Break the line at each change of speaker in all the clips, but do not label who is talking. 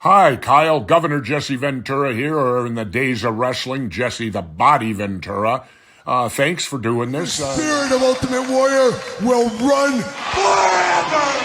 Hi, Kyle. Governor Jesse Ventura here, or in the days of wrestling, Jesse the Body Ventura. Thanks for doing this.
Spirit of Ultimate Warrior will run forever!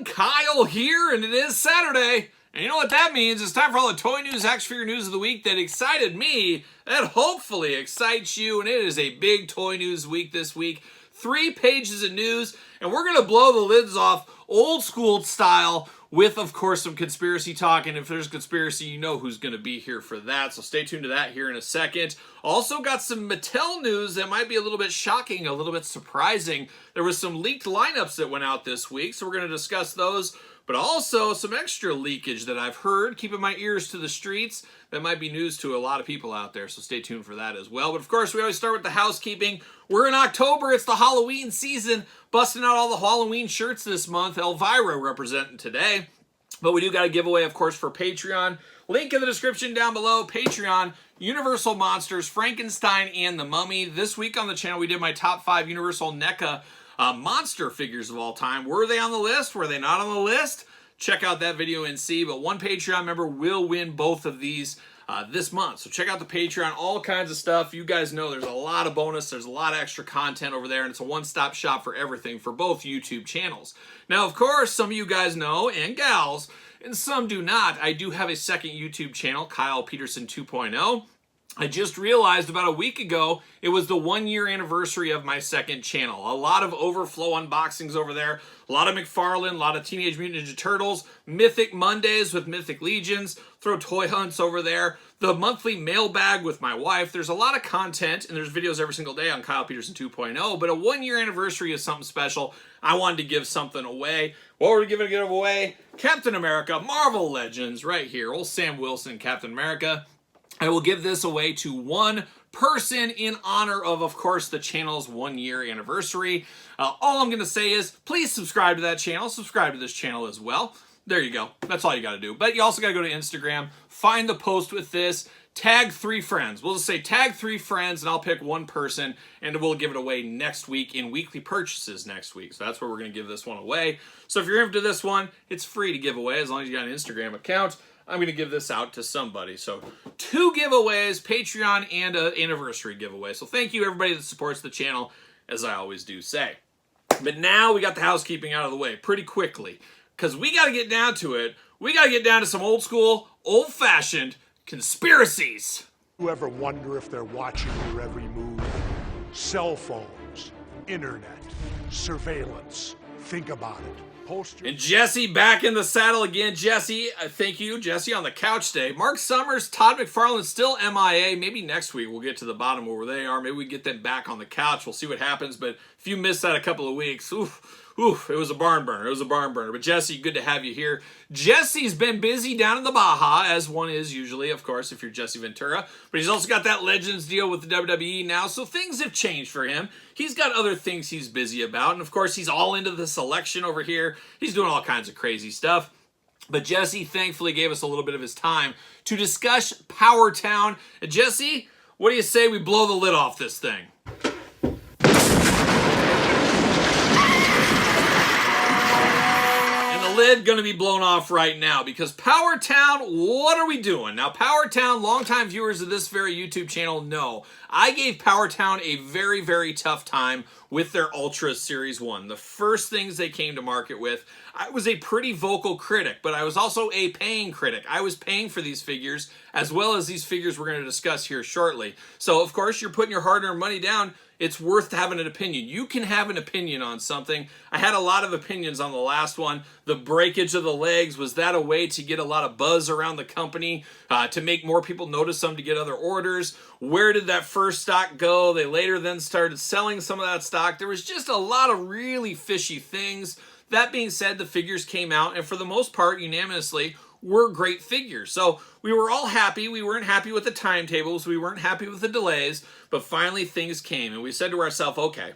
Kyle here, and it is Saturday. And you know what that means? It's time for all the toy news, action figure news of the week that excited me, that hopefully excites you. And it is a big toy news week this week. 3 pages of news, and we're going to blow the lids off old school style with, of course, some conspiracy talk. And if there's conspiracy, you know who's going to be here for that. So stay tuned to that here in a second. Also got some Mattel news that might be a little bit shocking, a little bit surprising. There was some leaked lineups that went out this week, so we're going to discuss those. But also some extra leakage that I've heard, keeping my ears to the streets, that might be news to a lot of people out there, so stay tuned for that as well. But of course, we always start with the housekeeping. We're in October, it's the Halloween season, busting out all the Halloween shirts this month. Elvira representing today. But we do got a giveaway, of course, for Patreon. Link in the description down below. Patreon, Universal Monsters, Frankenstein, and the Mummy. This week on the channel, we did my top 5 Universal NECA monster figures of all time. Were they on the list? Were they not on the list? Check out that video and see. But one Patreon member will win both of these this month. So check out the Patreon, all kinds of stuff. You guys know there's a lot of bonus. There's a lot of extra content over there, and it's a one-stop shop for everything for both YouTube channels. Now, of course, some of you guys know, and gals, and some do not, I do have a second YouTube channel, Kyle Peterson 2.0. I just realized about a week ago, it was the 1-year anniversary of my second channel. A lot of overflow unboxings over there. A lot of McFarlane, a lot of Teenage Mutant Ninja Turtles, Mythic Mondays with Mythic Legions, throw toy hunts over there, the monthly mailbag with my wife. There's a lot of content, and there's videos every single day on Kyle Peterson 2.0, but a 1-year anniversary is something special. I wanted to give something away. What were we giving away? Captain America, Marvel Legends, right here. Old Sam Wilson, Captain America. I will give this away to one person in honor of course, the channel's 1-year anniversary. All I'm going to say is, please subscribe to that channel. Subscribe to this channel as well. There you go. That's all you got to do. But you also got to go to Instagram, find the post with this, tag 3 friends. We'll just say tag 3 friends, and I'll pick one person, and we'll give it away next week in weekly purchases next week. So that's where we're going to give this one away. So if you're into this one, it's free to give away as long as you got an Instagram account. I'm going to give this out to somebody. So 2 giveaways, Patreon and an anniversary giveaway. So thank you everybody that supports the channel, as I always do say. But now we got the housekeeping out of the way pretty quickly, because we got to get down to it. We got to get down to some old school, old-fashioned conspiracies.
You ever wonder if they're watching your every move? Cell phones, internet, surveillance. Think about it.
And Jesse back in the saddle again. Jesse, thank you. Jesse on the couch today. Mark Summers, Todd McFarlane still MIA. Maybe next week we'll get to the bottom where they are. Maybe we get them back on the couch. We'll see what happens. But if you missed that a couple of weeks, it was a barn burner. It was a barn burner. But Jesse, good to have you here. Jesse's been busy down in the Baja, as one is usually, of course, if you're Jesse Ventura. But he's also got that Legends deal with the WWE now, so things have changed for him. He's got other things he's busy about, and of course, he's all into the selection over here. He's doing all kinds of crazy stuff. But Jesse thankfully gave us a little bit of his time to discuss Powertown. And Jesse, what do you say we blow the lid off this thing? Lid gonna be blown off right now, because Powertown, what are we doing? Now, Powertown, longtime viewers of this very YouTube channel know, I gave Powertown a very, very tough time with their Ultra Series 1. The first things they came to market with, I was a pretty vocal critic, but I was also a paying critic. I was paying for these figures, as well as these figures we're gonna discuss here shortly. So, of course, you're putting your hard-earned money down. It's worth having an opinion. You can have an opinion on something. I had a lot of opinions on the last one. The breakage of the legs, was that a way to get a lot of buzz around the company, to make more people notice them, to get other orders? Where did that first stock go? They later then started selling some of that stock. There was just a lot of really fishy things. That being said, the figures came out, and for the most part, unanimously, were great figures. So we were all happy. We weren't happy with the timetables. We weren't happy with the delays, but finally things came, and we said to ourselves, okay,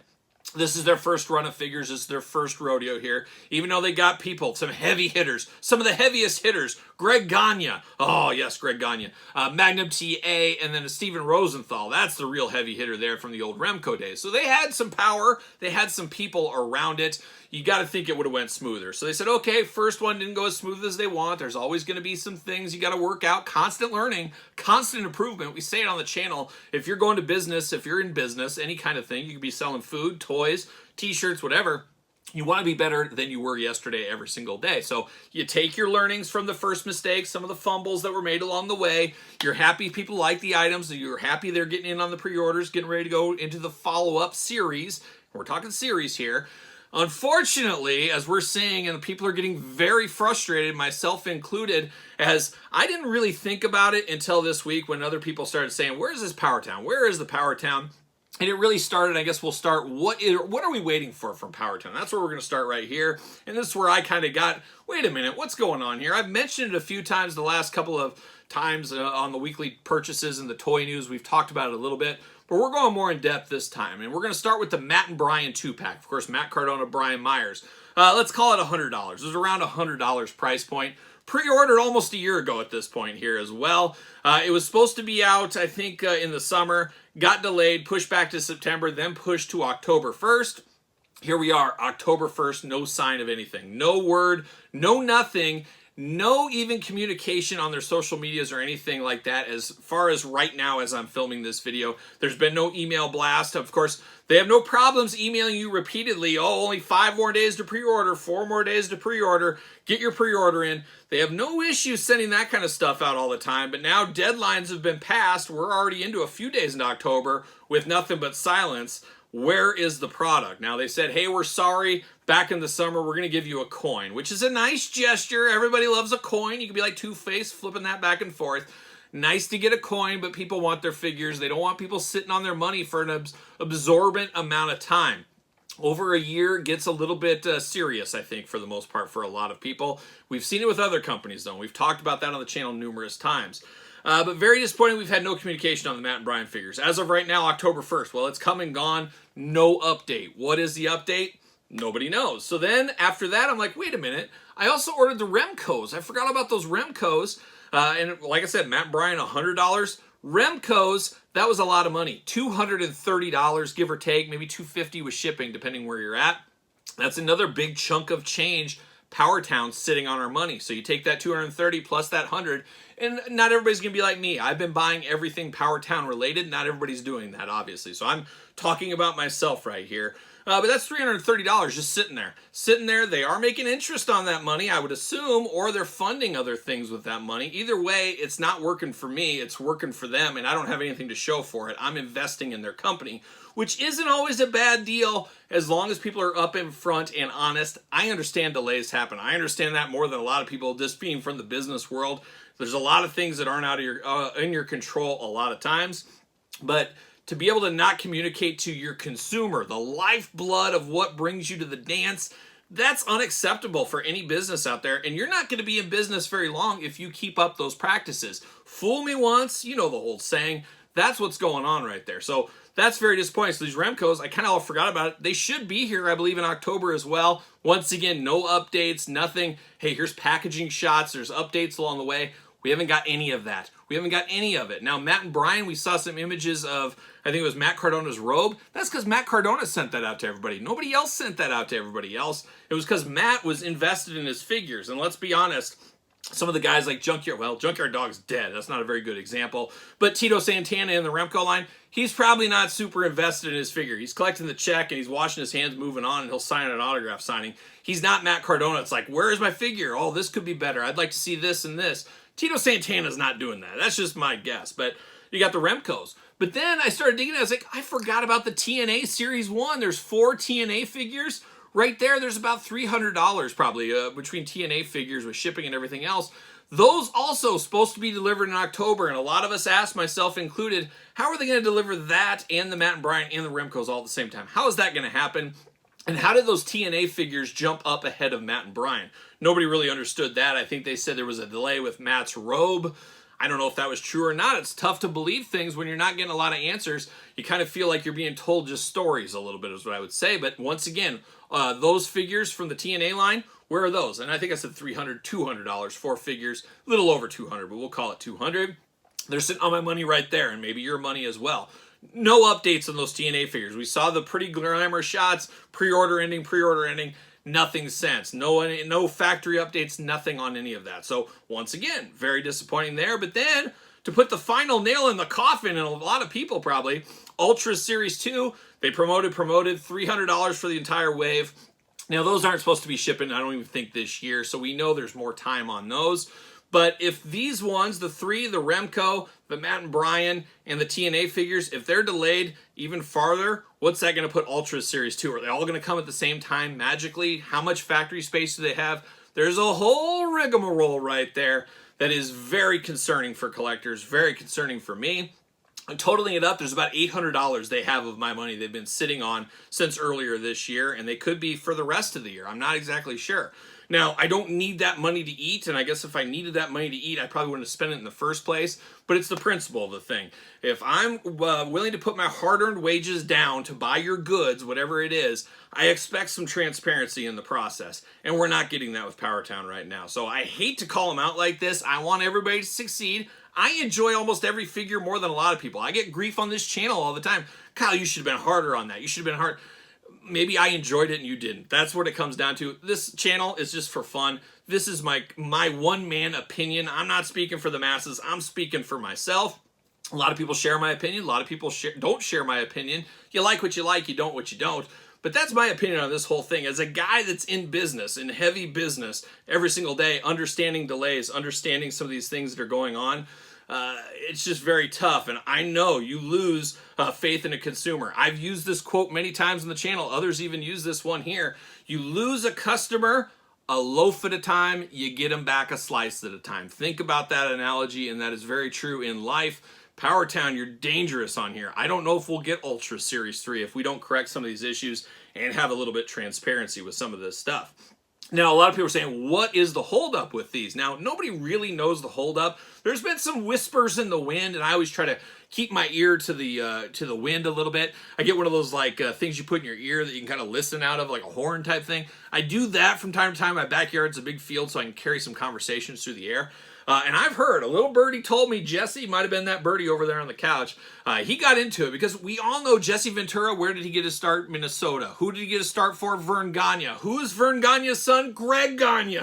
this is their first run of figures. This is their first rodeo here. Even though they got people, some heavy hitters, some of the heaviest hitters, Greg Gagne. Oh, yes, Greg Gagne. Magnum TA, and then a Steven Rosenthal. That's the real heavy hitter there from the old Remco days. So they had some power. They had some people around it. You got to think it would have went smoother. So they said, okay, first one didn't go as smooth as they want. There's always going to be some things you got to work out. Constant learning, constant improvement. We say it on the channel. If you're going to business, if you're in business, any kind of thing, you could be selling food, toys, t-shirts, whatever. You want to be better than you were yesterday every single day. So you take your learnings from the first mistakes, some of the fumbles that were made along the way. You're happy people like the items. You're happy they're getting in on the pre-orders, getting ready to go into the follow-up series. We're talking series here. Unfortunately, as we're seeing, and people are getting very frustrated, myself included, as I didn't really think about it until this week when other people started saying, where's this Powertown? Where is the Powertown? And it really started, I guess we'll start, what are we waiting for from Powertown? That's where we're going to start right here. And this is where I kind of got, wait a minute, what's going on here? I've mentioned it a few times the last couple of times on the weekly purchases and the toy news. We've talked about it a little bit. But we're going more in depth this time. And we're going to start with the Matt and Brian 2-pack. Of course, Matt Cardona, Brian Myers. Let's call it $100. It was around $100 price point. Pre-ordered almost a year ago at this point here as well. It was supposed to be out, I think, in the summer. Got delayed, pushed back to September, then pushed to October 1st. Here we are, October 1st, no sign of anything. No word, no nothing. No even communication on their social medias or anything like that as far as right now as I'm filming this video. There's been no email blast. Of course, they have no problems emailing you repeatedly. Oh, only 5 more days to pre-order, 4 more days to pre-order. Get your pre-order in. They have no issues sending that kind of stuff out all the time. But now deadlines have been passed. We're already into a few days in October with nothing but silence. Where is the product? Now they said, hey, we're sorry. Back in the summer, we're going to give you a coin, which is a nice gesture. Everybody loves a coin. You can be like Two-Face, flipping that back and forth. Nice to get a coin, but people want their figures. They don't want people sitting on their money for an absorbent amount of time. Over a year gets a little bit serious, I think, for the most part, for a lot of people. We've seen it with other companies, though. We've talked about that on the channel numerous times. But very disappointing, we've had no communication on the Matt and Brian figures. As of right now, October 1st. Well, it's come and gone. No update. What is the update? Nobody knows. So then, after that, I'm like, wait a minute. I also ordered the Remcos. I forgot about those Remcos. And like I said, Matt and Brian, $100. Remcos, that was a lot of money. $230, give or take. Maybe $250 with shipping, depending where you're at. That's another big chunk of change. Powertown sitting on our money. So you take that 230 plus that 100, and not everybody's going to be like me. I've been buying everything Powertown related. Not everybody's doing that, obviously. So I'm talking about myself right here. But that's $330 just sitting there. Sitting there, they are making interest on that money, I would assume, or they're funding other things with that money. Either way, it's not working for me. It's working for them, and I don't have anything to show for it. I'm investing in their company, which isn't always a bad deal as long as people are up in front and honest. I understand delays happen. I understand that more than a lot of people, just being from the business world. There's a lot of things that aren't out of your in your control a lot of times, but to be able to not communicate to your consumer, the lifeblood of what brings you to the dance, that's unacceptable for any business out there. And you're not going to be in business very long if you keep up those practices. Fool me once, you know the whole saying. That's what's going on right there. So that's very disappointing. So these Remcos, I kind of all forgot about it. They should be here, I believe, in October as well. Once again, no updates, nothing. Hey, here's packaging shots. There's updates along the way. We haven't got any of that. We haven't got any of it. Now, Matt and Brian, we saw some images of, I think it was Matt Cardona's robe. That's because Matt Cardona sent that out to everybody. Nobody else sent that out to everybody else. It was because Matt was invested in his figures. And let's be honest, some of the guys like Junkyard Dog's dead. That's not a very good example. But Tito Santana in the Remco line, he's probably not super invested in his figure. He's collecting the check and he's washing his hands, moving on, and he'll sign an autograph signing. He's not Matt Cardona. It's like, where is my figure? Oh, this could be better. I'd like to see this and this. Tito Santana's not doing that. That's just my guess. But you got the Remcos. But then I started digging. I was like, I forgot about the TNA Series 1. There's 4 TNA figures. Right there, there's about $300 probably between TNA figures with shipping and everything else. Those also supposed to be delivered in October. And a lot of us asked, myself included, how are they going to deliver that and the Matt and Brian and the Remcos all at the same time? How is that going to happen? And how did those TNA figures jump up ahead of Matt and Brian? Nobody really understood that. I think they said there was a delay with Matt's robe. I don't know if that was true or not. It's tough to believe things when you're not getting a lot of answers. You kind of feel like you're being told just stories a little bit is what I would say. But once again, those figures from the TNA line, where are those? And I think I said $300, $200 for figures, a little over 200, but we'll call it 200. They're sitting on my money right there, and maybe your money as well. No updates on those TNA figures. We saw the pretty glamorous shots, pre-order ending, nothing since. No factory updates, nothing on any of that. So once again, very disappointing there. But then to put the final nail in the coffin, and a lot of people probably, Ultra Series 2, they promoted $300 for the entire wave. Now those aren't supposed to be shipping, I don't even think this year, so we know there's more time on those. But if these ones, the three, the Remco, the Matt and Brian, and the TNA figures, if they're delayed even farther, what's that going to put Ultra Series 2? Are they all going to come at the same time magically? How much factory space do they have? There's a whole rigmarole right there that is very concerning for collectors, very concerning for me. And totaling it up, there's about $800 they have of my money they've been sitting on since earlier this year, and they could be for the rest of the year. I'm not exactly sure. Now, I don't need that money to eat, and I guess if I needed that money to eat, I probably wouldn't have spent it in the first place, but it's the principle of the thing. If I'm willing to put my hard-earned wages down to buy your goods, whatever it is, I expect some transparency in the process, and we're not getting that with Powertown right now. So I hate to call them out like this. I want everybody to succeed. I enjoy almost every figure more than a lot of people. I get grief on this channel all the time. Kyle, you should have been harder on that. You should have been hard. Maybe I enjoyed it and you didn't. That's what it comes down to. This channel is just for fun. This is my one-man opinion. I'm not speaking for the masses. I'm speaking for myself. A lot of people share my opinion. A lot of people don't share my opinion. You like what you like. You don't what you don't. But that's my opinion on this whole thing. As a guy that's in business, in heavy business, every single day, understanding delays, understanding some of these things that are going on, it's just very tough. And I know you lose faith in a consumer. I've used this quote many times on the channel. Others even use this one here. You lose a customer a loaf at a time, you get them back a slice at a time. Think about that analogy, and that is very true in life. Powertown, you're dangerous on here. I don't know if we'll get Ultra Series 3 if we don't correct some of these issues and have a little bit transparency with some of this stuff. Now, a lot of people are saying, what is the holdup with these? Now, nobody really knows the holdup. There's been some whispers in the wind, and I always try to keep my ear to the wind a little bit. I get one of those like things you put in your ear that you can kind of listen out of, like a horn type thing. I do that from time to time. My backyard's a big field, so I can carry some conversations through the air. And I've heard, a little birdie told me, Jesse, might have been that birdie over there on the couch, he got into it because we all know Jesse Ventura. Where did he get his start? Minnesota. Who did he get a start for? Vern Gagne. Who is Vern Gagne's son? Greg Gagne.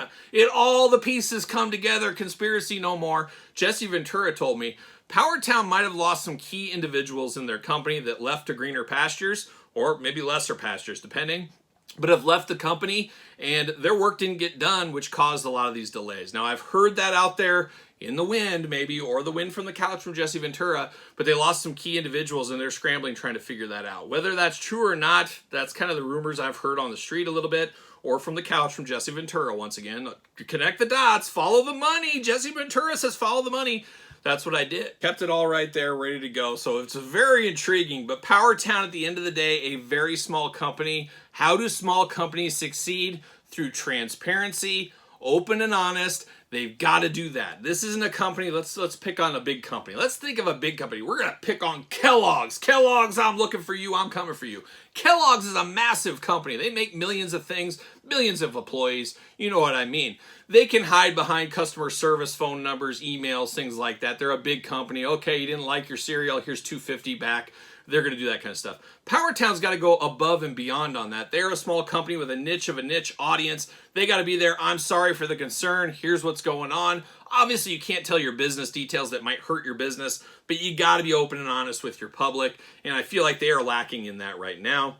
All the pieces come together. Conspiracy no more. Jesse Ventura told me Powertown might have lost some key individuals in their company that left to greener pastures, or maybe lesser pastures, depending, but have left the company and their work didn't get done, which caused a lot of these delays. Now, I've heard that out there in the wind, maybe, or the wind from the couch from Jesse Ventura, but they lost some key individuals and they're scrambling trying to figure that out. Whether that's true or not, that's kind of the rumors I've heard on the street a little bit, or from the couch from Jesse Ventura once again. Connect the dots, follow the money. Jesse Ventura says follow the money. That's what I did. Kept it all right there, ready to go. So it's very intriguing, but Powertown at the end of the day, a very small company. How do small companies succeed? Through transparency, open and honest. They've got to do that. This isn't a company, let's pick on a big company. Let's think of a big company. We're going to pick on Kellogg's. Kellogg's, I'm looking for you, I'm coming for you. Kellogg's is a massive company. They make millions of things, millions of employees. You know what I mean. They can hide behind customer service, phone numbers, emails, things like that. They're a big company. Okay, you didn't like your cereal, here's $2.50 back. They're going to do that kind of stuff. Powertown's got to go above and beyond on that. They're a small company with a niche of a niche audience. They got to be there. I'm sorry for the concern. Here's what's going on. Obviously, you can't tell your business details that might hurt your business, but you got to be open and honest with your public, and I feel like they are lacking in that right now.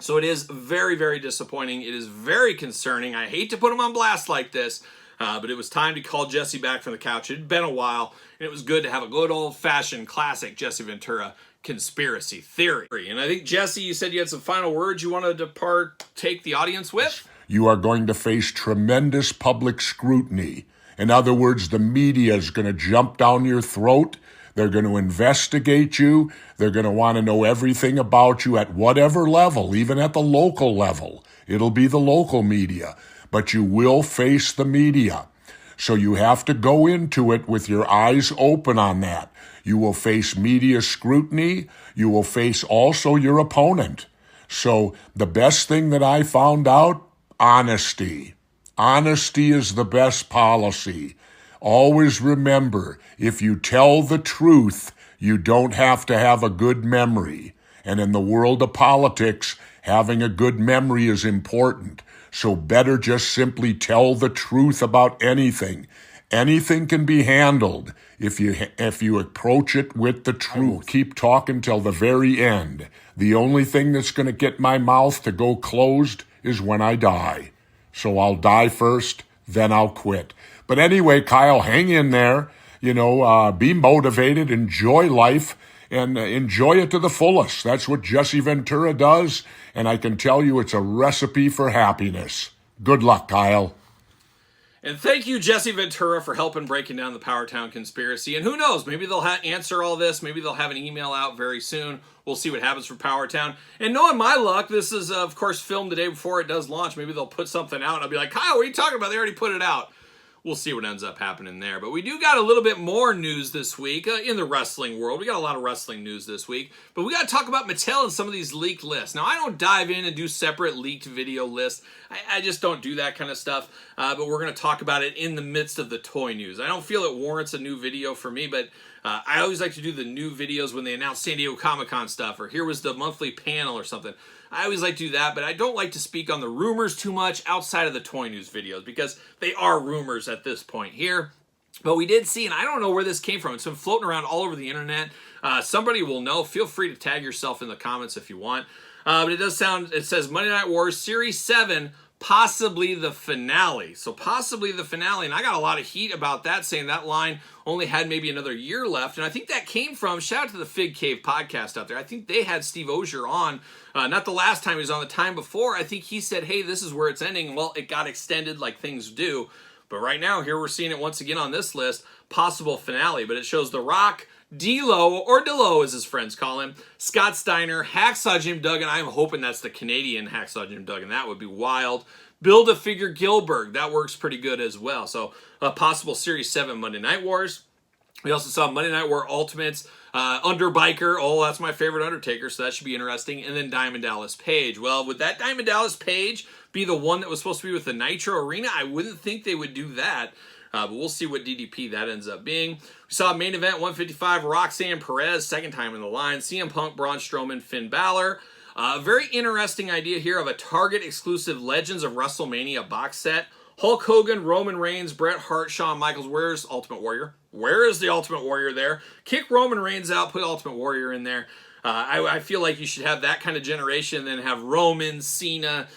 So it is very, very disappointing. It is very concerning. I hate to put them on blast like this, but it was time to call Jesse back from the couch. It had been a while, and it was good to have a good old-fashioned classic Jesse Ventura conspiracy theory. And I think, Jesse, you said you had some final words you wanted to partake the audience with?
You are going to face tremendous public scrutiny. In other words, the media is going to jump down your throat. They're going to investigate you. They're going to want to know everything about you at whatever level, even at the local level. It'll be the local media, but you will face the media. So you have to go into it with your eyes open on that. You will face media scrutiny. You will face also your opponent. So the best thing that I found out, honesty. Honesty is the best policy. Always remember, if you tell the truth, you don't have to have a good memory. And in the world of politics, having a good memory is important. So better just simply tell the truth about anything. Anything can be handled if you approach it with the truth. I will keep talking till the very end. The only thing that's going to get my mouth to go closed is when I die. So I'll die first, then I'll quit. But anyway, Kyle, hang in there. Be motivated, enjoy life, and enjoy it to the fullest. That's what Jesse Ventura does, and I can tell you it's a recipe for happiness. Good luck, Kyle.
And thank you, Jesse Ventura, for helping breaking down the Powertown conspiracy. And who knows, maybe they'll answer all this. Maybe they'll have an email out very soon. We'll see what happens for Powertown. And knowing my luck, this is, of course, filmed the day before it does launch. Maybe they'll put something out, and I'll be like, Kyle, what are you talking about? They already put it out. We'll see what ends up happening there. But we do got a little bit more news this week in the wrestling world. We got a lot of wrestling news this week. But we got to talk about Mattel and some of these leaked lists. Now, I don't dive in and do separate leaked video lists. I just don't do that kind of stuff. But we're going to talk about it in the midst of the toy news. I don't feel it warrants a new video for me, but I always like to do the new videos when they announce San Diego Comic-Con stuff, or here was the monthly panel or something. I always like to do that, but I don't like to speak on the rumors too much outside of the toy news videos because they are rumors at this point here. But we did see, and I don't know where this came from. It's been floating around all over the internet. Somebody will know. Feel free to tag yourself in the comments if you want. But it says Monday Night Wars Series 7, possibly the finale. So possibly the finale, and I got a lot of heat about that, saying that line only had maybe another year left. And I think that came from, shout out to the Fig Cave podcast out there. I think they had Steve Ogier on, not the last time he was on, the time before. I think he said, hey, this is where it's ending. Well, it got extended like things do. But right now, here we're seeing it once again on this list, possible finale. But it shows The Rock, D-Lo, or DeLo as his friends call him, Scott Steiner, Hacksaw Jim Duggan. I'm hoping that's the Canadian Hacksaw Jim Duggan. That would be wild. Build-A-Figure Gilbert. That works pretty good as well. So a possible Series 7 Monday Night Wars. We also saw Monday Night War Ultimates, Underbiker. Oh, that's my favorite Undertaker, so that should be interesting. And then Diamond Dallas Page. Well, would that Diamond Dallas Page be the one that was supposed to be with the Nitro Arena? I wouldn't think they would do that. But we'll see what DDP that ends up being. We saw main event 155, Roxanne Perez, second time in the line. CM Punk, Braun Strowman, Finn Balor. A very interesting idea here of a Target exclusive Legends of WrestleMania box set. Hulk Hogan, Roman Reigns, Bret Hart, Shawn Michaels. Where's Ultimate Warrior? Where is the Ultimate Warrior there? Kick Roman Reigns out, put Ultimate Warrior in there. I feel like you should have that kind of generation, then have Roman, Cena,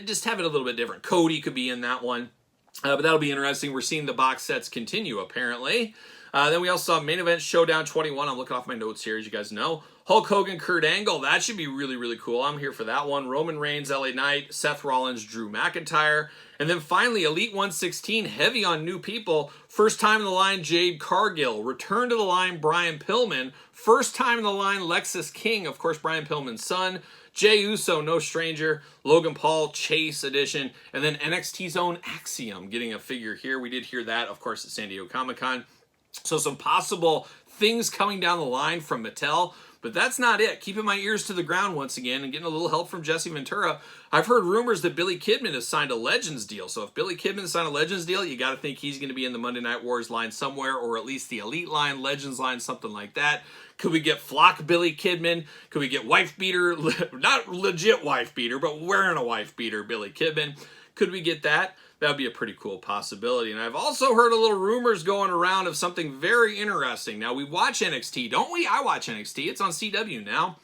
just have it a little bit different. Cody could be in that one. But that'll be interesting. We're seeing the box sets continue, apparently. Then we also saw Main Event Showdown 21. I'm looking off my notes here, as you guys know. Hulk Hogan, Kurt Angle. That should be really, really cool. I'm here for that one. Roman Reigns, LA Knight, Seth Rollins, Drew McIntyre. And then finally, Elite 116, heavy on new people. First time in the line, Jade Cargill. Return to the line, Brian Pillman. First time in the line, Lexus King. Of course, Brian Pillman's son. Jey Uso, no stranger. Logan Paul, Chase edition. And then NXT's own Axiom getting a figure here. We did hear that, of course, at San Diego Comic-Con. So some possible things coming down the line from Mattel. But that's not it. Keeping my ears to the ground once again and getting a little help from Jesse Ventura. I've heard rumors that Billy Kidman has signed a Legends deal. So if Billy Kidman signed a Legends deal, you got to think he's going to be in the Monday Night Wars line somewhere, or at least the Elite line, Legends line, something like that. Could we get Flock Billy Kidman? Could we get wife beater, not legit wife beater, but wearing a wife beater, Billy Kidman? Could we get that? That would be a pretty cool possibility. And I've also heard a little rumors going around of something very interesting. Now, we watch NXT, don't we? I watch NXT. It's on CW now.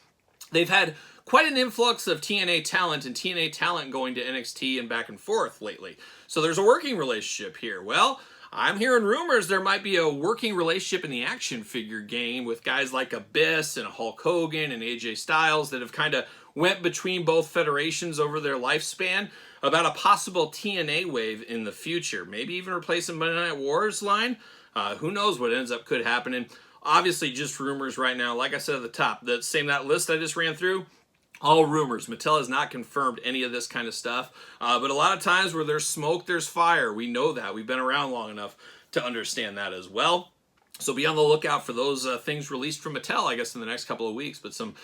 They've had quite an influx of TNA talent and TNA talent going to NXT and back and forth lately. So there's a working relationship here. Well, I'm hearing rumors there might be a working relationship in the action figure game with guys like Abyss and Hulk Hogan and AJ Styles that have kind of went between both federations over their lifespan about a possible TNA wave in the future. Maybe even replacing Monday Night Wars line. Who knows what ends up could happen. Obviously, just rumors right now. Like I said at the top, that list I just ran through, all rumors. Mattel has not confirmed any of this kind of stuff. But a lot of times where there's smoke, there's fire. We know that. We've been around long enough to understand that as well. So be on the lookout for those things released from Mattel, I guess, in the next couple of weeks. But some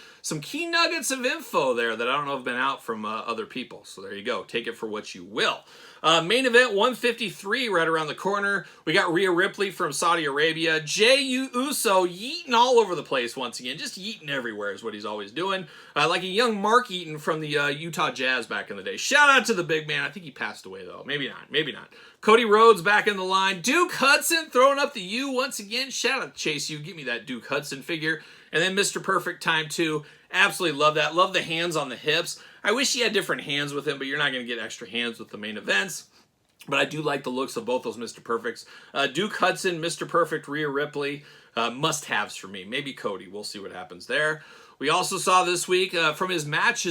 key nuggets of info there that I don't know have been out from other people. So there you go. Take it for what you will. Main event 153 right around the corner. We got Rhea Ripley from Saudi Arabia. Jey Uso yeeting all over the place once again. Just yeeting everywhere is what he's always doing. Like a young Mark Eaton from the Utah Jazz back in the day. Shout out to the big man. I think he passed away, though. Maybe not. Maybe not. Cody Rhodes back in the line. Duke Hudson throwing up the U once again. Shout out to Chase U. Give me that Duke Hudson figure. And then Mr. Perfect time 2. Absolutely love that. Love the hands on the hips. I wish he had different hands with him, but you're not going to get extra hands with the main events. But I do like the looks of both those Mr. Perfects. Duke Hudson, Mr. Perfect, Rhea Ripley, must-haves for me. Maybe Cody. We'll see what happens there. We also saw this week from his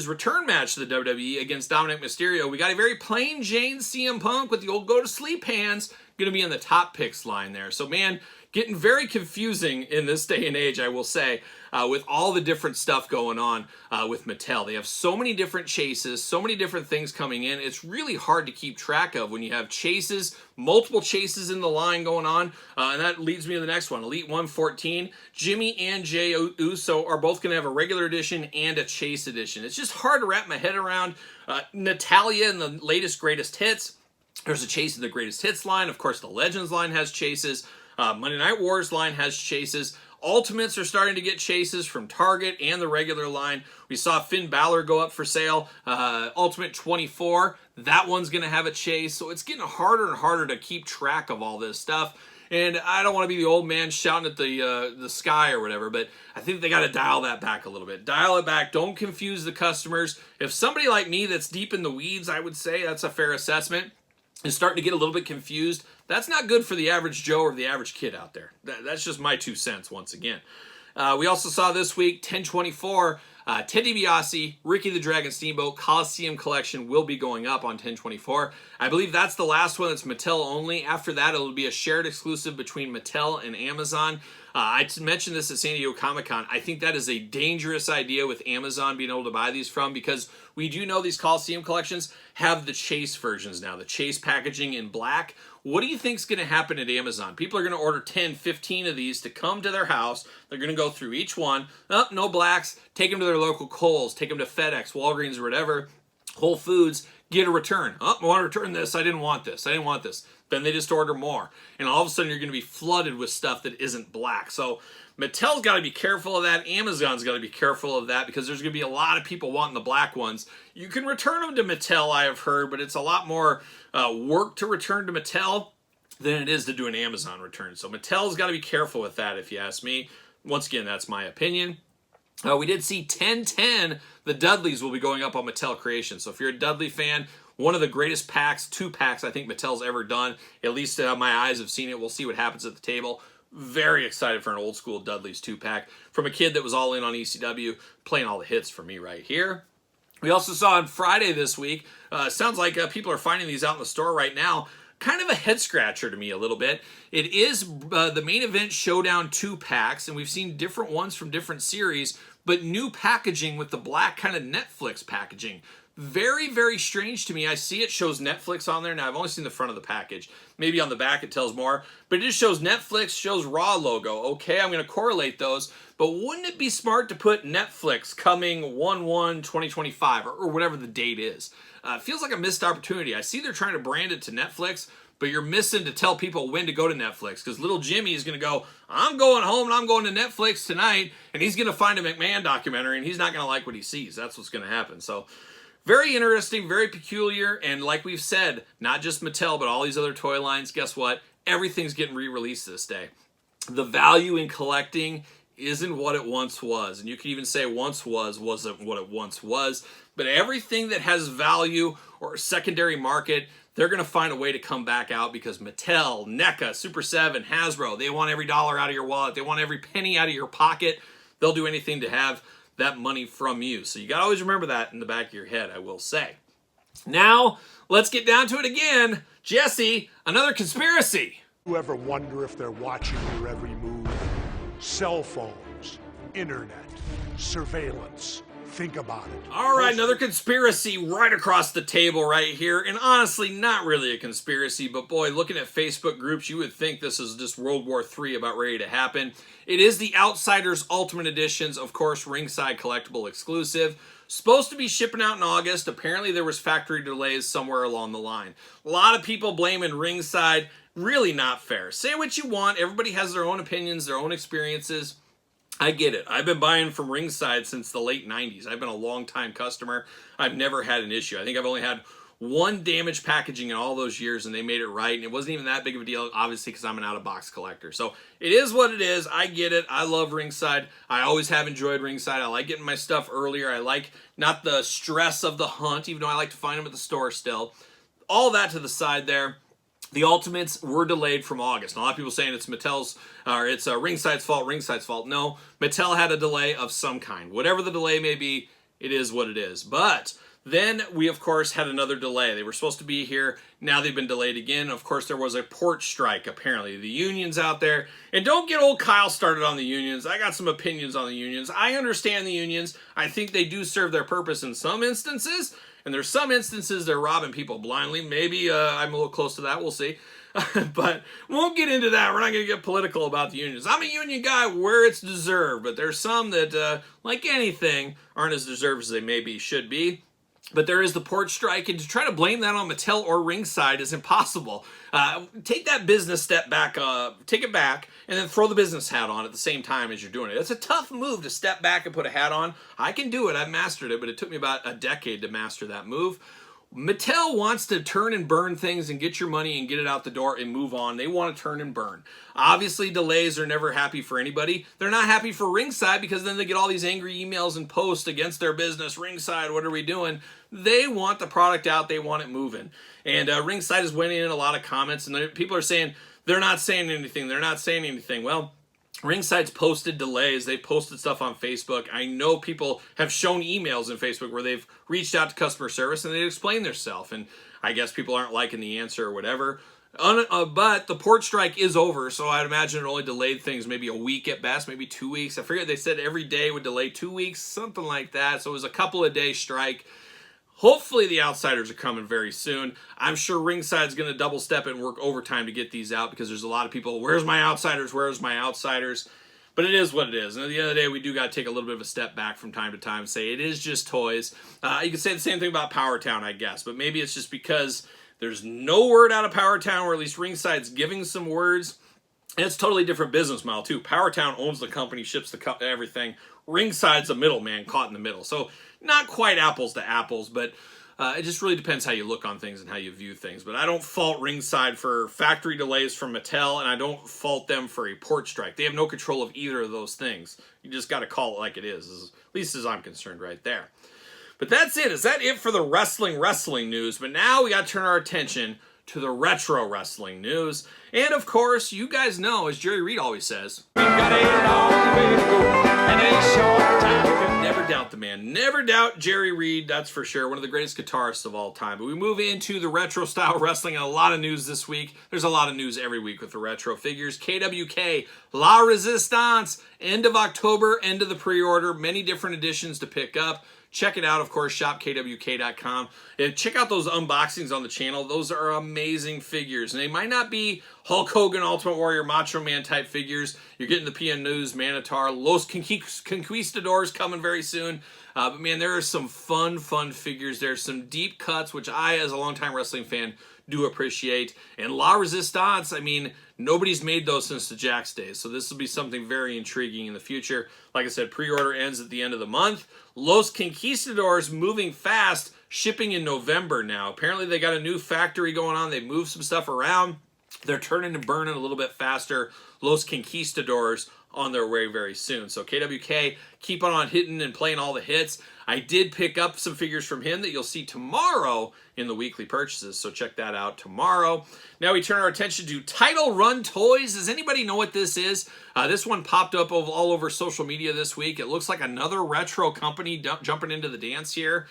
return match to the WWE against Dominic Mysterio, we got a very plain Jane CM Punk with the old go-to-sleep hands going to be in the top picks line there. So, man, getting very confusing in this day and age, I will say, with all the different stuff going on with Mattel. They have so many different chases, so many different things coming in. It's really hard to keep track of when you have chases, multiple chases in the line going on. And that leads me to the next one. Elite 114. Jimmy and Jey Uso are both going to have a regular edition and a chase edition. It's just hard to wrap my head around. Natalya in the latest Greatest Hits. There's a chase in the Greatest Hits line. Of course, the Legends line has chases. Monday Night Wars line has chases. Ultimates are starting to get chases from Target and the regular line. We saw Finn Balor go up for sale. Ultimate 24, that one's going to have a chase. So it's getting harder and harder to keep track of all this stuff. And I don't want to be the old man shouting at the sky or whatever, but I think they got to dial that back a little bit. Dial it back. Don't confuse the customers. If somebody like me that's deep in the weeds, I would say that's a fair assessment, is starting to get a little bit confused, that's not good for the average Joe or the average kid out there. That's just my 2 cents once again. We also saw this week, 1024, Ted DiBiase, Ricky the Dragon Steamboat Coliseum Collection will be going up on 1024. I believe that's the last one that's Mattel only. After that, it'll be a shared exclusive between Mattel and Amazon. I mentioned this at San Diego Comic-Con. I think that is a dangerous idea with Amazon being able to buy these from, because we do know these Coliseum collections have the chase versions now, the chase packaging in black. What do you think is going to happen at Amazon? People are going to order 10, 15 of these to come to their house. They're going to go through each one. Oh, no blacks. Take them to their local Kohl's. Take them to FedEx, Walgreens, or whatever. Whole Foods. Get a return. Oh, I want to return this. I didn't want this. I didn't want this. Then they just order more. And all of a sudden, you're going to be flooded with stuff that isn't black. So Mattel's got to be careful of that. Amazon's got to be careful of that, because there's going to be a lot of people wanting the black ones. You can return them to Mattel, I have heard, but it's a lot more work to return to Mattel than it is to do an Amazon return. So Mattel's got to be careful with that, if you ask me. Once again, that's my opinion. We did see 1010, the Dudleys will be going up on Mattel Creations. So if you're a Dudley fan, one of the greatest packs, 2 packs I think Mattel's ever done. At least my eyes have seen it. We'll see what happens at the table. Very excited for an old school Dudley's 2-pack from a kid that was all in on ECW, playing all the hits for me right here. We also saw on Friday this week, sounds like people are finding these out in the store right now. Kind of a head scratcher to me a little bit. It is the Main Event Showdown 2-packs, and we've seen different ones from different series, but new packaging with the black kind of Netflix packaging. Very, very strange to me. I see it shows Netflix on there. Now, I've only seen the front of the package. Maybe on the back it tells more. But it just shows Netflix, shows Raw logo. Okay, I'm going to correlate those. But wouldn't it be smart to put Netflix coming 1/1/2025 or whatever the date is? It feels like a missed opportunity. I see they're trying to brand it to Netflix, but you're missing to tell people when to go to Netflix, because little Jimmy is going to go, I'm going home and I'm going to Netflix tonight, and he's going to find a McMahon documentary, and he's not going to like what he sees. That's what's going to happen. So very interesting, very peculiar, and like we've said, not just Mattel, but all these other toy lines, guess what? Everything's getting re-released this day. The value in collecting isn't what it once was, and you could even say once wasn't what it once was, but everything that has value or secondary market, they're going to find a way to come back out, because Mattel, NECA, Super 7, Hasbro, they want every dollar out of your wallet. They want every penny out of your pocket. They'll do anything to have that money from you. So you got to always remember that in the back of your head, I will say. Now, let's get down to it again. Jesse, another conspiracy.
You ever wonder if they're watching your every move? cell phones, internet, surveillance. Think about it.
All right, another conspiracy right across the table right here. And honestly, not really a conspiracy, but boy, looking at Facebook groups, you would think this is just World War III about ready to happen. It is the Outsiders Ultimate Editions, of course, ringside collectible exclusive. Supposed to be shipping out in August. Apparently there was factory delays somewhere along the line. A lot of people blaming ringside. Really not fair. Say what you want. Everybody has their own opinions, their own experiences. I get it. I've been buying from ringside since the late 90s. I've been a long-time customer. I've never had an issue. I think I've only had one damaged packaging in all those years, and they made it right, and it wasn't even that big of a deal, obviously, because I'm an out-of-box collector. So it is what it is. I get it. I love ringside. I always have enjoyed ringside. I like getting my stuff earlier. I like not the stress of the hunt, even though I like to find them at the store still. All that to the side there. The Ultimates were delayed from August. A lot of people saying it's Mattel's, or it's Ringside's fault. No, Mattel had a delay of some kind. Whatever the delay may be, it is what it is. But then we, of course, had another delay. They were supposed to be here. Now they've been delayed again. Of course, there was a port strike, apparently. The unions out there. And don't get old Kyle started on the unions. I got some opinions on the unions. I understand the unions. I think they do serve their purpose in some instances. And there's some instances they're robbing people blindly. Maybe I'm a little close to that. We'll see. But won't get into that. We're not going to get political about the unions. I'm a union guy where it's deserved. But there's some that, like anything, aren't as deserved as they maybe should be. But there is the port strike, and to try to blame that on Mattel or ringside is impossible. Take that business step back, take it back, and then throw the business hat on at the same time as you're doing it. It's a tough move to step back and put a hat on. I can do it. I've mastered it, but it took me about a decade to master that move. Mattel wants to turn and burn things and get your money and get it out the door and move on. They want to turn and burn. Obviously, delays are never happy for anybody. They're not happy for ringside because then they get all these angry emails and posts against their business. Ringside, what are we doing? They want the product out. They want it moving. And ringside is winning in a lot of comments, and people are saying they're not saying anything. They're not saying anything. Well, Ringside's posted delays. They posted stuff on Facebook. I know people have shown emails in Facebook where they've reached out to customer service and they explained themselves. And I guess people aren't liking the answer or whatever. But the port strike is over, so I'd imagine it only delayed things maybe a week at best, maybe 2 weeks. I forget they said every day would delay 2 weeks, something like that. So it was a couple of day strike. Hopefully the Outsiders are coming very soon. I'm sure Ringside's going to double step and work overtime to get these out because there's a lot of people, where's my Outsiders, where's my Outsiders? But it is what it is. And at the end of the day, we do got to take a little bit of a step back from time to time and say it is just toys. You could say the same thing about Powertown, I guess, but maybe it's just because there's no word out of Powertown, or at least Ringside's giving some words. And it's a totally different business model, too. Powertown owns the company, ships the everything. Ringside's a middleman caught in the middle. So not quite apples to apples, but it just really depends how you look on things and how you view things. But I don't fault Ringside for factory delays from Mattel, and I don't fault them for a port strike. They have no control of either of those things. You just got to call it like it is, at least as I'm concerned right there. But that's it. Is that it for the wrestling news? But now we got to turn our attention to the retro wrestling news. And of course, you guys know, as Jerry Reed always says, we've got a long way to go and a short time to go. Never doubt the man. Never doubt Jerry Reed, that's for sure. One of the greatest guitarists of all time. But we move into the retro style wrestling, and a lot of news this week. There's a lot of news every week with the retro figures. KWK, La Resistance, end of October, end of the pre-order. Many different editions to pick up. Check it out, of course, shopkwk.com. And check out those unboxings on the channel. Those are amazing figures. And they might not be Hulk Hogan, Ultimate Warrior, Macho Man type figures. You're getting the PN News, Manitar, Los Conquistadors coming very soon. But man, there are some fun figures. There's some deep cuts, which I, as a longtime wrestling fan, do appreciate. And La Resistance, I mean, nobody's made those since the Jakks days, so this will be something very intriguing in the future. Like I said, pre-order ends at the end of the month. Los Conquistadors moving fast, shipping in November now. Apparently they got a new factory going on. They moved some stuff around. They're turning and burning a little bit faster. Los Conquistadors on their way very soon. So KWK, keep on hitting and playing all the hits. I did pick up some figures from him that you'll see tomorrow in the weekly purchases, so check that out tomorrow. Now we turn our attention to Title Run Toys. Does anybody know what this is? This one popped up all over social media this week. It looks like another retro company jumping into the dance here.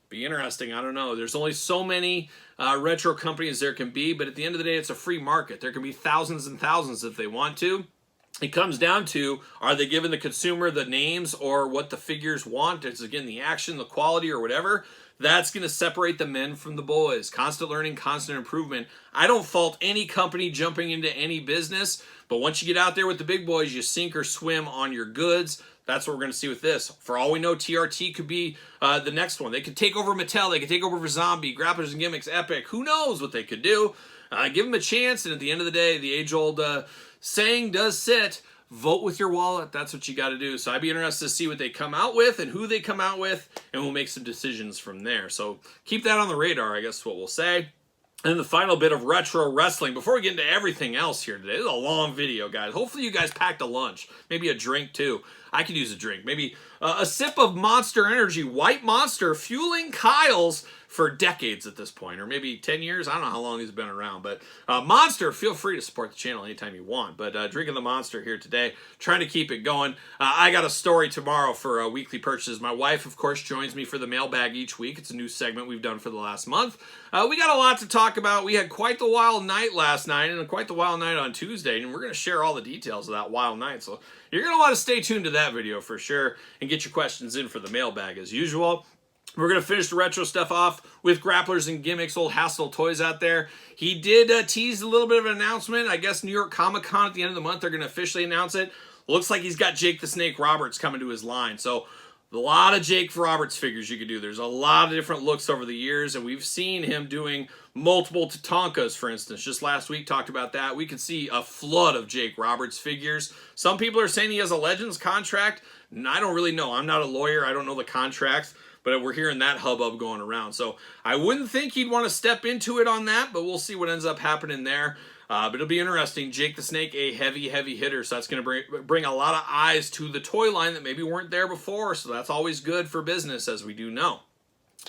Be interesting, I don't know. There's only so many retro companies there can be, but at the end of the day, it's a free market. There can be thousands and thousands if they want to. it comes down to, are they giving the consumer the names or what the figures want? It's, again, the action, the quality, or whatever. That's going to separate the men from the boys. Constant learning, constant improvement. I don't fault any company jumping into any business, but once you get out there with the big boys, you sink or swim on your goods. That's what we're going to see with this. For all we know, TRT could be the next one. They could take over Mattel. They could take over Zombie, Grapplers and Gimmicks, Epic. Who knows what they could do? Give them a chance, and at the end of the day, the age-old saying does sit. Vote with your wallet. That's what you got to do. So I'd be interested to see what they come out with and who they come out with, and we'll make some decisions from there. So keep that on the radar, I guess is what we'll say. And the final bit of retro wrestling before we get into everything else here today. This is a long video, guys. Hopefully you guys packed a lunch, maybe a drink too. I could use a drink, maybe a sip of Monster Energy, White Monster, fueling Kyle's for decades at this point, or maybe 10 years. I don't know how long he's been around, but Monster, feel free to support the channel anytime you want. But drinking the Monster here today, trying to keep it going. I got a story tomorrow for weekly purchases. My wife, of course, joins me for the mailbag each week. It's a new segment we've done for the last month. We got a lot to talk about. We had quite the wild night last night and quite the wild night on Tuesday, and we're going to share all the details of that wild night. So you're going to want to stay tuned to that video for sure and get your questions in for the mailbag as usual. We're going to finish the retro stuff off with Grapplers and Gimmicks, old Hasbro toys out there. He did tease a little bit of an announcement. I guess New York Comic Con at the end of the month, they're going to officially announce it. Looks like he's got Jake the Snake Roberts coming to his line. So a lot of Jake Roberts figures you could do. There's a lot of different looks over the years, and we've seen him doing multiple Tatankas, for instance. Just last week talked about that. We could see a flood of Jake Roberts figures. Some people are saying he has a Legends contract. I don't really know. I'm not a lawyer. I don't know the contracts, but we're hearing that hubbub going around. So I wouldn't think he'd want to step into it on that, but we'll see what ends up happening there. But it'll be interesting. Jake the Snake, a heavy hitter, so that's going to bring a lot of eyes to the toy line that maybe weren't there before, so that's always good for business, as we do know.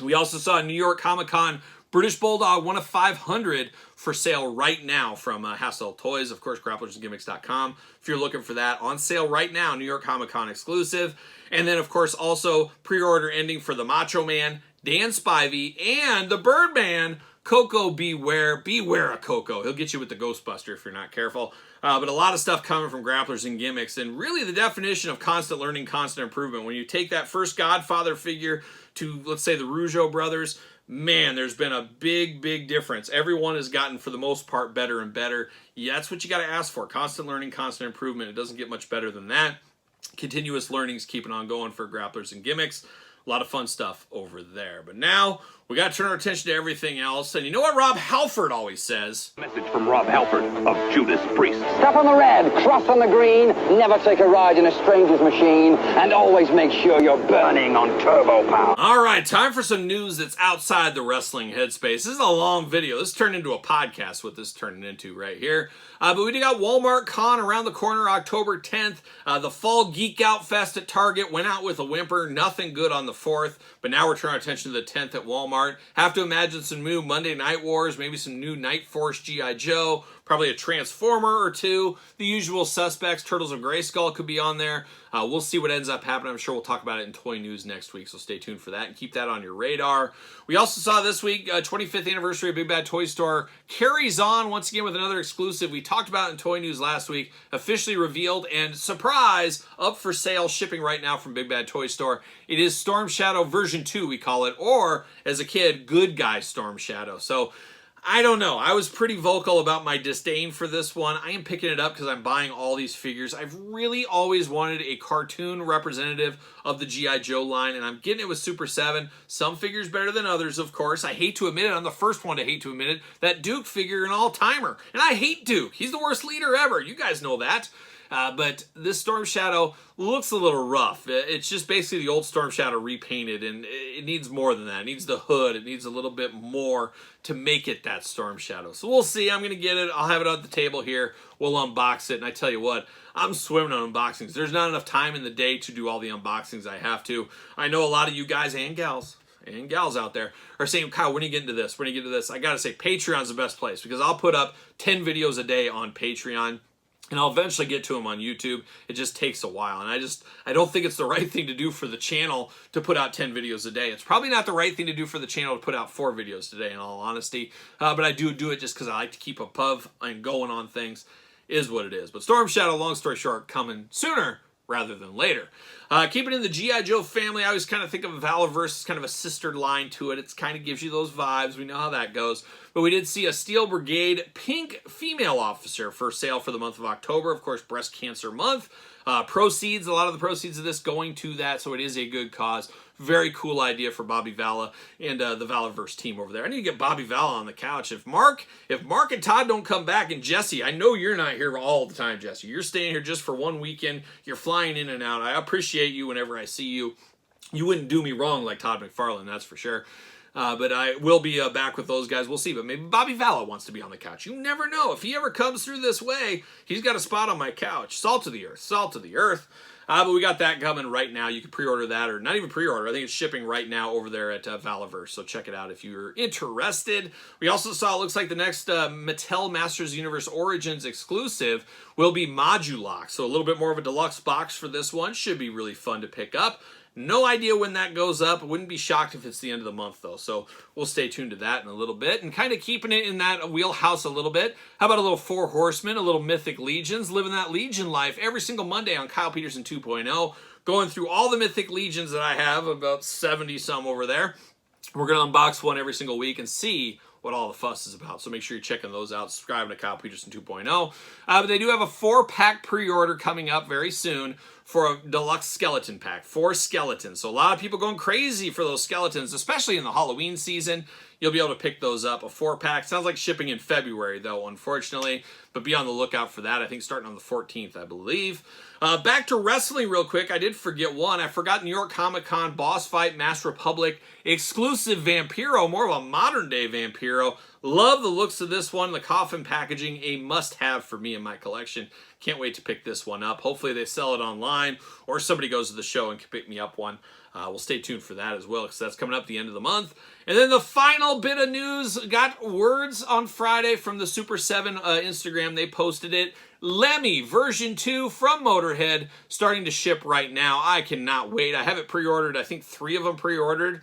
We also saw New York Comic Con British Bulldog 1 of 500 for sale right now from Hasbro Toys, of course, grapplersandgimmicks.com. If you're looking for that, on sale right now, New York Comic Con exclusive. And then, of course, also pre-order ending for the Macho Man, Dan Spivey, and the Birdman, Coco Beware. Beware of Coco. He'll get you with the Ghostbuster if you're not careful. But a lot of stuff coming from Grapplers and Gimmicks, and really the definition of constant learning, constant improvement. When you take that first Godfather figure to, let's say, the Rougeau brothers, man, there's been a big difference. Everyone has gotten, for the most part, better and better. Yeah, that's what you got to ask for. Constant learning, constant improvement. It doesn't get much better than that. Continuous learning's keeping on going for Grapplers and Gimmicks. A lot of fun stuff over there. But now, we got to turn our attention to everything else. And you know what Rob Halford always says?
Message from Rob Halford of Judas Priest.
Step on the red, cross on the green, never take a ride in a stranger's machine, and always make sure you're burning on turbo power.
All right, time for some news that's outside the wrestling headspace. This is a long video. This turned into a podcast, what this turned into right here. But we got Walmart Con around the corner, October 10th. The Fall Geek Out Fest at Target went out with a whimper. Nothing good on the 4th, but now we're turning our attention to the 10th at Walmart. Have to imagine some new Monday Night Wars, maybe some new Night Force G.I. Joe, probably a Transformer or two. The usual suspects, Turtles of Grayskull could be on there. We'll see what ends up happening. I'm sure we'll talk about it in Toy News next week, so stay tuned for that and keep that on your radar. We also saw this week, 25th anniversary of Big Bad Toy Store carries on once again with another exclusive we talked about in Toy News last week, officially revealed, and surprise, up for sale, shipping right now from Big Bad Toy Store. It is Storm Shadow version 2, we call it, or as a kid, Good Guy Storm Shadow. So I don't know. I was pretty vocal about my disdain for this one. I am picking it up because I'm buying all these figures. I've really always wanted a cartoon representative of the G.I. Joe line, and I'm getting it with Super 7. Some figures better than others, of course. I hate to admit it. I'm the first one to hate to admit it. That Duke figure, an all-timer. And I hate Duke. He's the worst leader ever. You guys know that. But this Storm Shadow looks a little rough. It's just basically the old Storm Shadow repainted, and it needs more than that. It needs the hood. It needs a little bit more to make it that Storm Shadow. So we'll see. I'm going to get it. I'll have it on the table here. We'll unbox it, and I tell you what, I'm swimming on unboxings. There's not enough time in the day to do all the unboxings I have to. I know a lot of you guys and gals out there are saying, Kyle, when are you getting to this? When are you getting to this? I got to say, Patreon's the best place because I'll put up 10 videos a day on Patreon. And I'll eventually get to them on YouTube. It just takes a while. And I don't think it's the right thing to do for the channel to put out 10 videos a day. It's probably not the right thing to do for the channel to put out 4 videos today, in all honesty. But I do it just because I like to keep above and going on things. is what it is. But Storm Shadow, long story short, coming sooner rather than later. Keeping in the G.I. Joe family, I always kind of think of Valaverse as kind of a sister line to it. It kind of gives you those vibes. We know how that goes. But we did see a Steel Brigade pink female officer for sale for the month of October. Of course, Breast Cancer Month. Proceeds, a lot of the proceeds of this going to that, so it is a good cause. Very cool idea for Bobby Vala and the Valaverse team over there. I need to get Bobby Vala on the couch. If Mark and Todd don't come back, and Jesse, I know you're not here all the time, Jesse. You're staying here just for one weekend. You're flying in and out. I appreciate you whenever I see you. You wouldn't do me wrong like Todd McFarlane, that's for sure. But I will be back with those guys. We'll see. But maybe Bobby Vala wants to be on the couch. You never know. If he ever comes through this way, he's got a spot on my couch. Salt of the earth. Salt of the earth. But we got that coming right now. You can pre-order that, or not even pre-order. I think it's shipping right now over there at Valaverse. So check it out if you're interested. We also saw, it looks like the next Mattel Masters Universe Origins exclusive will be Modulock. So a little bit more of a deluxe box for this one. Should be really fun to pick up. No idea when that goes up. Wouldn't be shocked if it's the end of the month, though. So we'll stay tuned to that in a little bit. And kind of keeping it in that wheelhouse a little bit. How about a little Four Horsemen, a little Mythic Legions, living that Legion life every single Monday on Kyle Peterson 2.0. Going through all the Mythic Legions that I have, about 70-some over there. We're going to unbox one every single week and see what all the fuss is about. So make sure you're checking those out. Subscribing to Kyle Peterson 2.0. But they do have a 4-pack pre-order coming up very soon for a deluxe skeleton pack. 4 skeletons. So a lot of people going crazy for those skeletons, especially in the Halloween season. You'll be able to pick those up. A 4-pack. Sounds like shipping in February, though, unfortunately. But be on the lookout for that. I think starting on the 14th, I believe. Back to wrestling real quick. I did forget one. I forgot New York Comic Con Boss Fight Mass Republic exclusive Vampiro. More of a modern-day Vampiro. Love the looks of this one. The coffin packaging, a must-have for me in my collection. Can't wait to pick this one up. Hopefully they sell it online or somebody goes to the show and can pick me up one. We'll stay tuned for that as well because that's coming up the end of the month. And then the final bit of news, got words on Friday from the Super 7 Instagram. They posted it. Lemmy version 2 from Motorhead starting to ship right now. I cannot wait. I have it pre-ordered. I think 3 of them pre-ordered.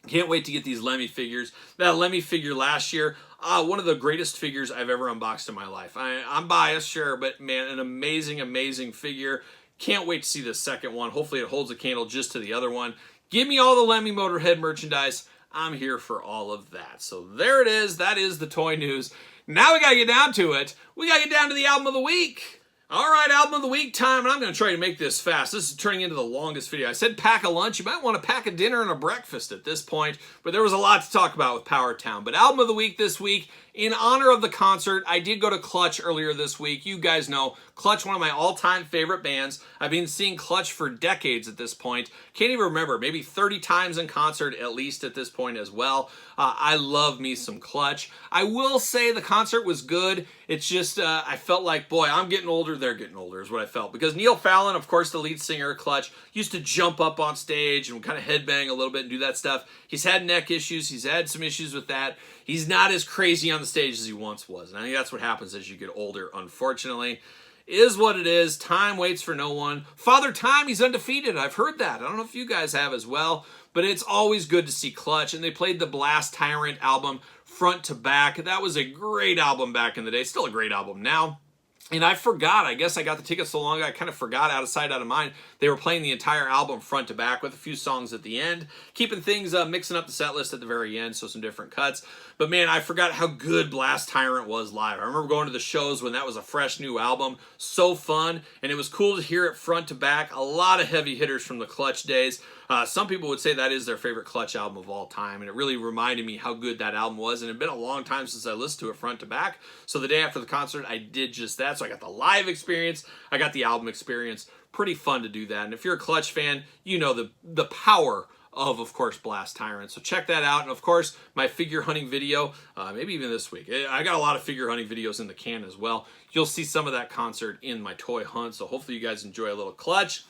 Can't wait to get these Lemmy figures. That Lemmy figure last year, one of the greatest figures I've ever unboxed in my life. I'm biased, sure, but man, an amazing, amazing figure. Can't wait to see the second one. Hopefully it holds a candle just to the other one. Give me all the Lemmy Motorhead merchandise. I'm here for all of that. So there it is. That is the toy news. Now we got to get down to it. We got to get down to the album of the week. All right, album of the week time, and I'm going to try to make this fast. This is turning into the longest video. I said pack a lunch. You might want to pack a dinner and a breakfast at this point, but there was a lot to talk about with Powertown. But album of the week this week, in honor of the concert, I did go to Clutch earlier this week. You guys know Clutch, one of my all-time favorite bands. I've been seeing Clutch for decades at this point. Can't even remember, maybe 30 times in concert at least at this point as well. I love me some Clutch. I will say the concert was good. It's just, I felt like, boy, I'm getting older, they're getting older is what I felt. Because Neil Fallon, of course, the lead singer of Clutch, used to jump up on stage and kind of headbang a little bit and do that stuff. He's had neck issues. He's had some issues with that. He's not as crazy on the stage as he once was. And I think that's what happens as you get older, unfortunately. Is what it is. Time waits for no one. Father Time, he's undefeated. I've heard that. I don't know if you guys have as well. But it's always good to see Clutch. And they played the Blast Tyrant album front to back. That was a great album back in the day. Still a great album now. And I forgot, I guess I got the tickets so long ago, I kind of forgot, out of sight, out of mind. They were playing the entire album front to back with a few songs at the end, keeping things, mixing up the set list at the very end, so some different cuts. But man, I forgot how good Blast Tyrant was live. I remember going to the shows when that was a fresh new album. So fun, and it was cool to hear it front to back. A lot of heavy hitters from the Clutch days. Some people would say that is their favorite Clutch album of all time, and it really reminded me how good that album was, and it had been a long time since I listened to it front to back, so the day after the concert, I did just that. So I got the live experience, I got the album experience. Pretty fun to do that, and if you're a Clutch fan, you know the power of course, Blast Tyrant. So check that out, and of course, my figure hunting video, maybe even this week. I got a lot of figure hunting videos in the can as well. You'll see some of that concert in my toy hunt, so hopefully you guys enjoy a little Clutch.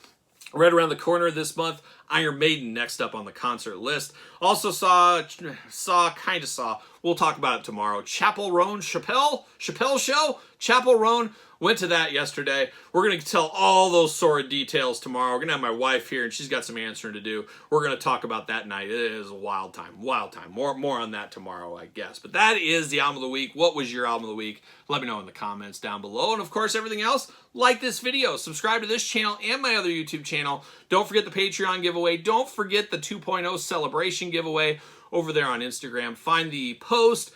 Right around the corner this month, Iron Maiden next up on the concert list. Also saw We'll talk about it tomorrow. Chappell Roan Chappelle show. Chappell Roan. Went to that yesterday. We're going to tell all those sordid details tomorrow. We're going to have my wife here, and she's got some answering to do. We're going to talk about that night. It is a wild time. Wild time. More on that tomorrow, I guess. But that is the album of the week. What was your album of the week? Let me know in the comments down below. And, of course, everything else, like this video. Subscribe to this channel and my other YouTube channel. Don't forget the Patreon giveaway. Don't forget the 2.0 celebration giveaway over there on Instagram. Find the post.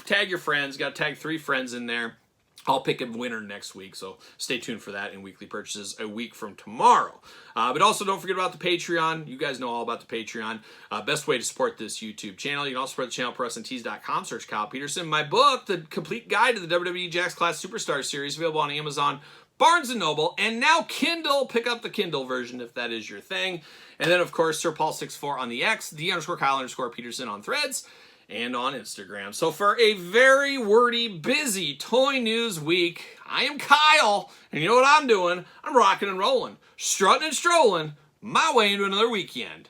Tag your friends. Got to tag 3 friends in there. I'll pick a winner next week, so stay tuned for that in weekly purchases a week from tomorrow. But also don't forget about the Patreon. You guys know all about the Patreon. Best way to support this YouTube channel. You can also support the channel at ProWrestlingTees.com. Search Kyle Peterson. My book, The Complete Guide to the WWE Jakks Class Superstar Series, available on Amazon, Barnes & Noble, and now Kindle. Pick up the Kindle version if that is your thing. And then, of course, Sir Paul64 on the X, _Kyle_Peterson on Threads, and on Instagram. So for a very wordy, busy toy news week, I am Kyle, and you know what I'm doing? I'm rocking and rolling, strutting and strolling my way into another weekend.